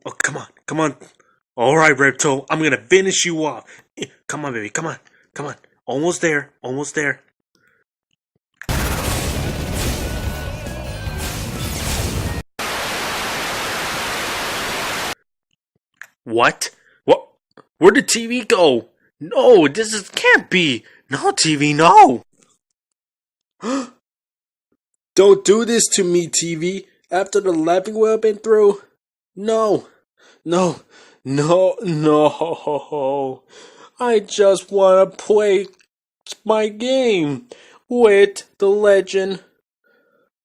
Oh, come on, come on. All right, Reptile, I'm gonna finish you off. Come on, baby, come on, come on. Almost there, almost there. What? What? Where'd the TV go? No, can't be. No, TV, no. Don't do this to me, TV. After the laughing we have been through. No, no, no. I just want to play my game with the legend.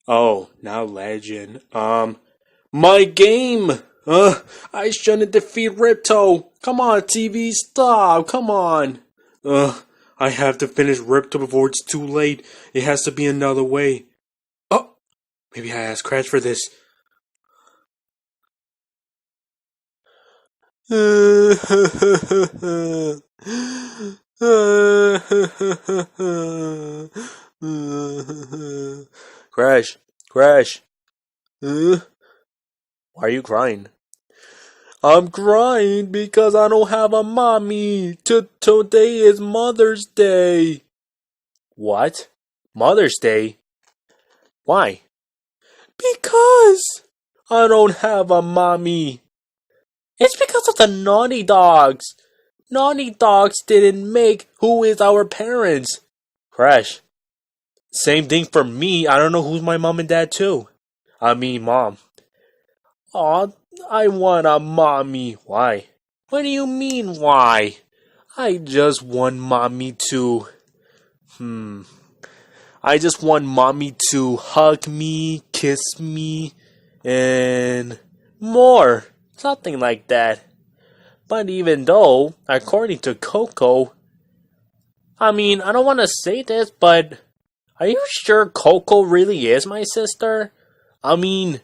Oh, now legend. My game. I shouldn't defeat Ripto. Come on, TV, stop. Come on. I have to finish Ripto before it's too late. It has to be another way. Oh, maybe I ask Crash for this. Crash, Crash. Why are you crying? I'm crying because I don't have a mommy. Today is Mother's Day. What? Mother's Day? Why? Because I don't have a mommy. It's because of the naughty dogs. Naughty dogs didn't make who is our parents. Crash. Same thing for me. I don't know who's my mom and dad too. I mean, mom. Aw, I want a mommy. Why? What do you mean, why? I just want mommy to... I just want mommy to hug me, kiss me, and more. Something like that. But even though, according to Coco... I mean, I don't want to say this, but... Are you sure Coco really is my sister? I mean...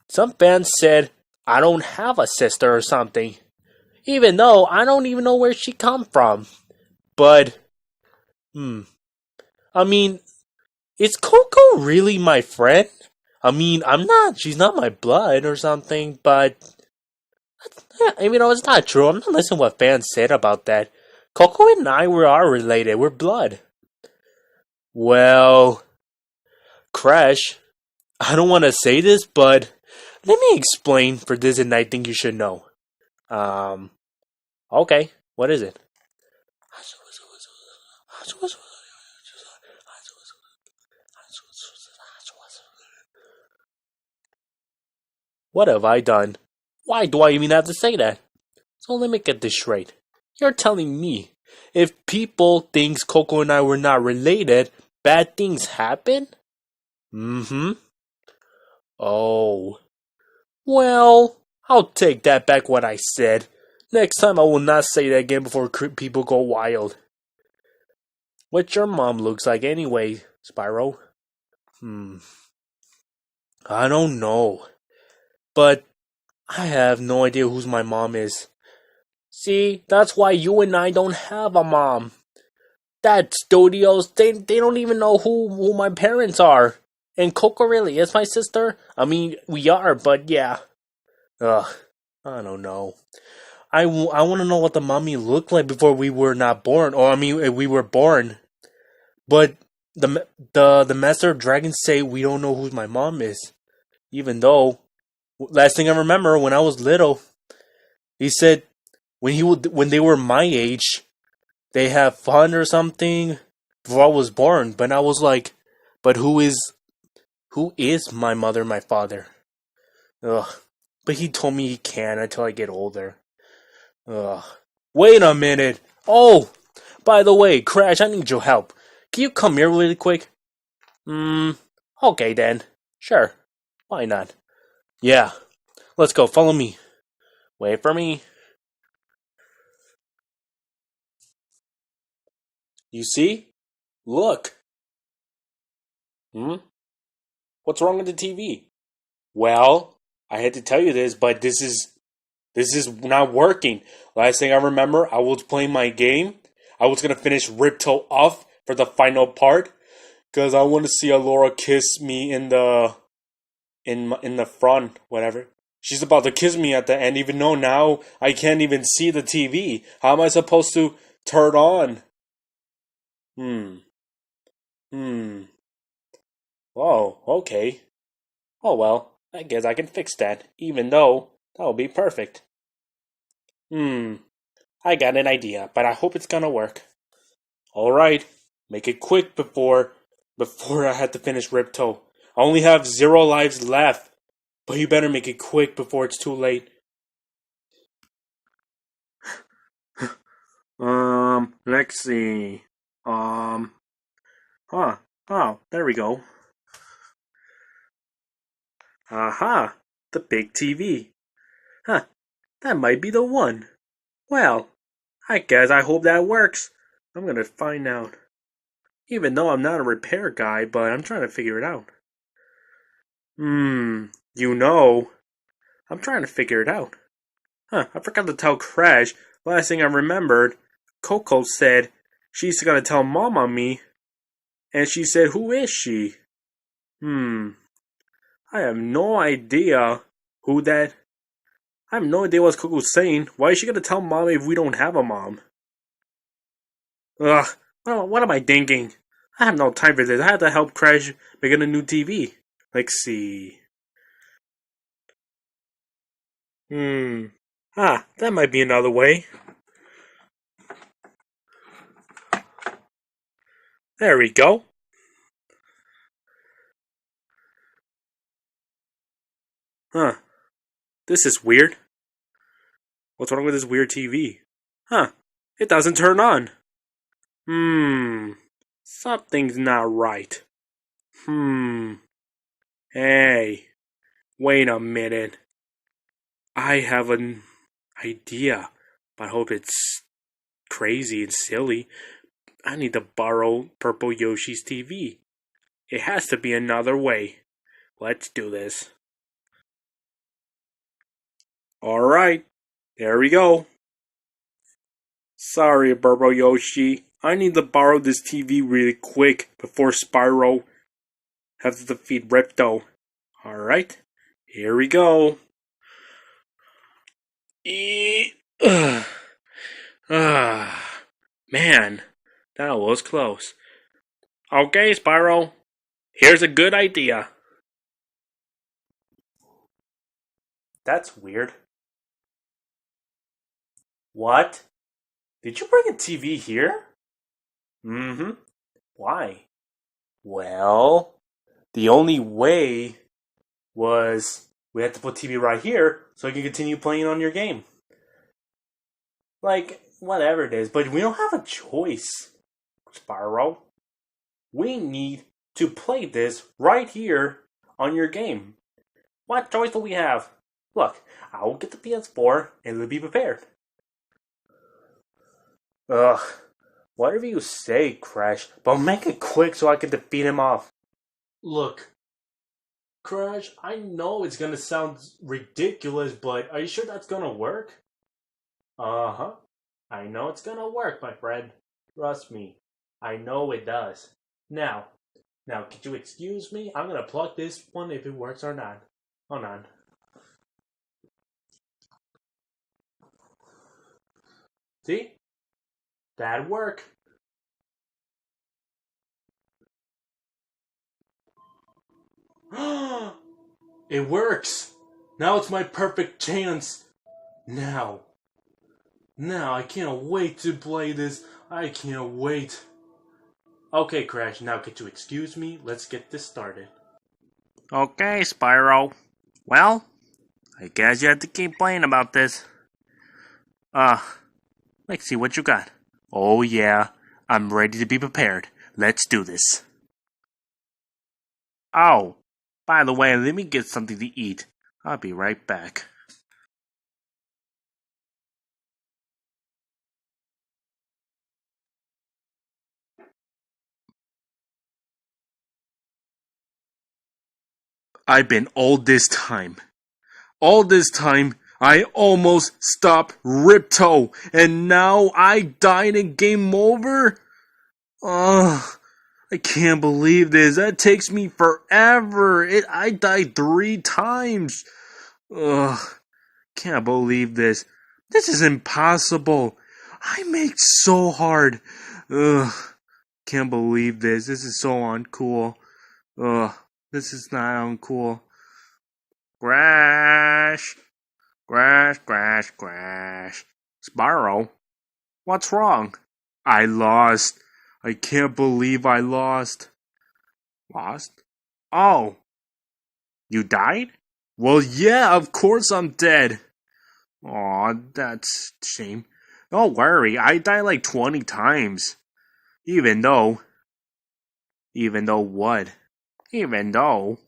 Some fans said I don't have a sister or something. Even though I don't even know where she come from. But, I mean, is Coco really my friend? I mean, she's not my blood or something, but, it's not true. I'm not listening to what fans said about that. Coco and I are related. We're blood. Well, Crash, I don't want to say this, but let me explain for this and I think you should know. Okay, what is it? What have I done? Why do I even have to say that? So let me get this straight. You're telling me if people thinks Coco and I were not related, bad things happen? Oh. Well, I'll take that back what I said. Next time I will not say that again before people go wild. What your mom looks like anyway, Spyro? I don't know. But I have no idea whose my mom is. See, that's why you and I don't have a mom. That studios, they don't even know who my parents are. And Coco really is my sister? I mean, we are, but yeah. Ugh, I don't know. I want to know what the mommy looked like before we were not born. Or, I mean, we were born. But the Master of Dragons say we don't know who my mom is. Even though, last thing I remember, when I was little, he said when they were my age, they have fun or something before I was born. But I was like, but who is my mother and my father? Ugh. But he told me he can until I get older. Ugh. Wait a minute. Oh, by the way, Crash, I need your help. Can you come here really quick? Okay then. Sure. Why not? Yeah. Let's go. Follow me. Wait for me. You see? Look. What's wrong with the TV? Well, I had to tell you this, but this is not working. Last thing I remember, I was playing my game. I was gonna finish Ripto off for the final part, cause I want to see Alora kiss me in the front, whatever. She's about to kiss me at the end, even though now I can't even see the TV. How am I supposed to turn on? Hmm. Hmm. Oh, okay. Oh well, I guess I can fix that, even though that will be perfect. Hmm. I got an idea, but I hope it's gonna work. Alright. Make it quick before I have to finish Ripto. I only have 0 lives left. But you better make it quick before it's too late. Let's see. Um, huh. Oh, there we go. Aha! The big TV. Huh, that might be the one. Well, I guess I hope that works. I'm gonna find out. Even though I'm not a repair guy, but I'm trying to figure it out. You know, I'm trying to figure it out. Huh, I forgot to tell Crash. Last thing I remembered, Coco said she's gonna tell Mom on me. And she said, who is she? I have no idea who that. I have no idea what Coco's saying. Why is she gonna tell Mom if we don't have a mom? Ugh, what am I thinking? I have no time for this. I have to help Crash make a new TV. Let's see. That might be another way. There we go. Huh, this is weird. What's wrong with this weird TV? Huh, it doesn't turn on. Something's not right. Hey, wait a minute. I have an idea, but I hope it's crazy and silly. I need to borrow Purple Yoshi's TV. It has to be another way. Let's do this. Alright, there we go. Sorry, Purple Yoshi. I need to borrow this TV really quick before Spyro has to defeat Ripto. Alright, here we go. Man, that was close. Okay, Spyro, here's a good idea. That's weird. What? Did you bring a TV here? Mm-hmm. Why? Well, the only way was we had to put TV right here so you can continue playing on your game. Like, whatever it is, but we don't have a choice, Spyro. We need to play this right here on your game. What choice do we have? Look, I will get the PS4 and it'll be prepared. Ugh, whatever you say, Crash, but make it quick so I can defeat him off. Look, Crash, I know it's gonna sound ridiculous, but are you sure that's gonna work? Uh-huh. I know it's gonna work, my friend. Trust me. I know it does. Now, could you excuse me? I'm gonna plug this one if it works or not. Hold on. See? That'd work. It works! Now it's my perfect chance! Now, I can't wait to play this. I can't wait. Okay, Crash, now could you excuse me? Let's get this started. Okay, Spyro. Well, I guess you have to keep playing about this. Let's see what you got. Oh yeah, I'm ready to be prepared. Let's do this. Oh, by the way, let me get something to eat. I'll be right back. I've been all this time. All this time, I almost stopped Ripto, and now I died and game over? Ugh, I can't believe this. That takes me forever. I died 3 times. Ugh, can't believe this. This is impossible. I make so hard. Ugh, can't believe this. This is so uncool. Ugh, this is not uncool. Crash, crash, crash, crash. Spyro, what's wrong? I lost. I can't believe I lost. Lost? Oh, you died? Well, yeah, of course I'm dead. Aw, that's a shame. Don't worry, I died like 20 times. Even though. Even though what? Even though.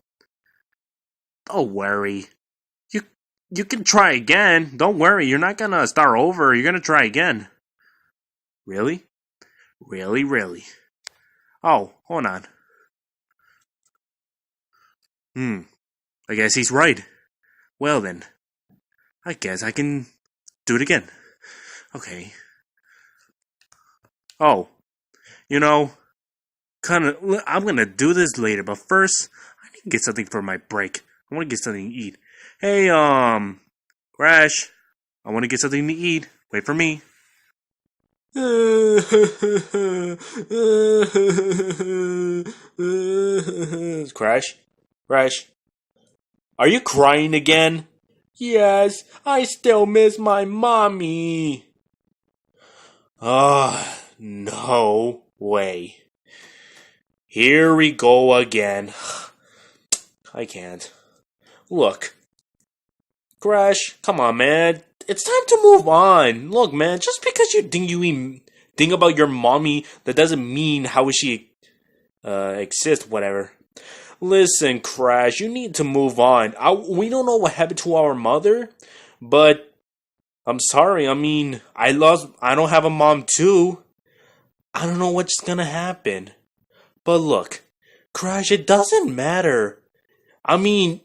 Don't worry. You you can try again. Don't worry, you're not gonna start over. You're gonna try again. Really? Really, really. Oh, hold on. I guess he's right. Well then, I guess I can do it again. Okay. Oh, you know, I'm gonna do this later, but first, I need to get something for my break. I want to get something to eat. Hey, Crash, I want to get something to eat. Wait for me. Crash? Crash? Are you crying again? Yes, I still miss my mommy. Ah, no way. Here we go again. I can't. Look, Crash, come on, man. It's time to move on. Look, man, just because you think about your mommy, that doesn't mean how she exist, whatever. Listen, Crash, you need to move on. We don't know what happened to our mother, but I'm sorry. I mean, I don't have a mom too. I don't know what's gonna happen. But look, Crash, it doesn't matter. I mean,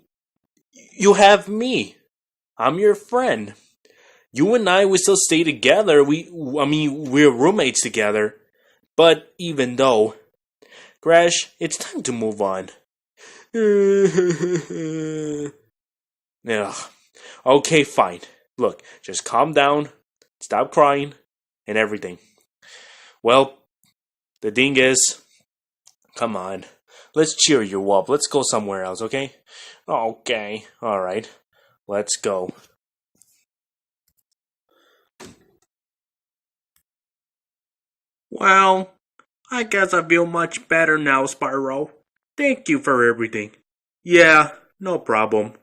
you have me. I'm your friend. You and I, we still stay together. We're roommates together. But even though, Crash, it's time to move on. Ugh. Okay, fine. Look, just calm down, stop crying, and everything. Well, the thing is, come on. Let's cheer you up. Let's go somewhere else, okay? Okay, alright. Let's go. Well, I guess I feel much better now, Spyro. Thank you for everything. Yeah, no problem.